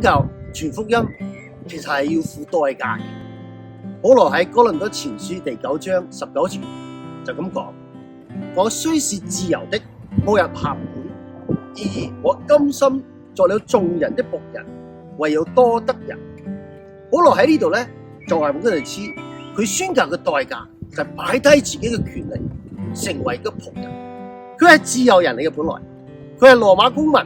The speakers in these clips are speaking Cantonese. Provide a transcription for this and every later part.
宣教傳福音其實係要付代價嘅。保羅喺哥林多前書第9章19節就咁講：我雖是自由的，冇入監管，然而我甘心作了眾人的僕人，為要多得人。保羅喺呢度咧，就係咁樣知佢宣教嘅代價就係擺低自己嘅權利，成為個僕人。佢係自由人嚟嘅，本來佢係羅馬公民，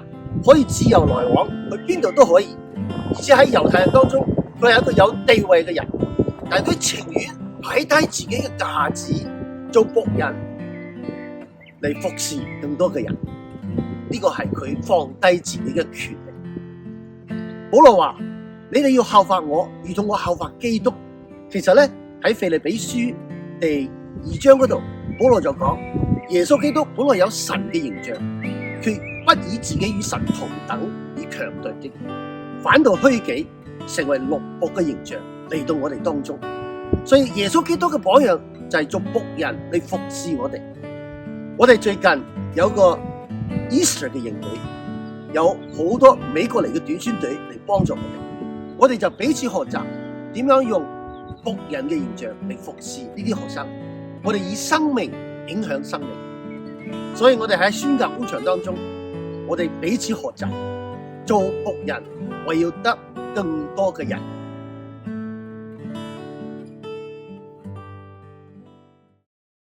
可以自由來往，去邊度都可以。而且喺猶太人當中，佢係一個有地位嘅人，但係佢情願擺低自己嘅架子，做僕人嚟服侍更多嘅人。呢個係佢放低自己嘅權利。保羅話：你哋要效法我，如同我效法基督。其實咧喺腓立比書第2章嗰度，保羅就講耶穌基督本來有神嘅形象，卻不以自己與神同等以強對的，反倒虛己，成為奴僕嘅形象嚟到我哋當中。所以耶穌基督嘅榜樣就係做僕人嚟服侍我哋。我哋最近有個 Easter 嘅營隊，有好多美國嚟嘅短宣隊嚟幫助我哋就彼此學習點樣用僕人嘅形象嚟服侍呢啲學生。我哋以生命影響生命，所以我哋喺宣教工場當中，我哋彼此學習做僕人，為要得更多嘅人。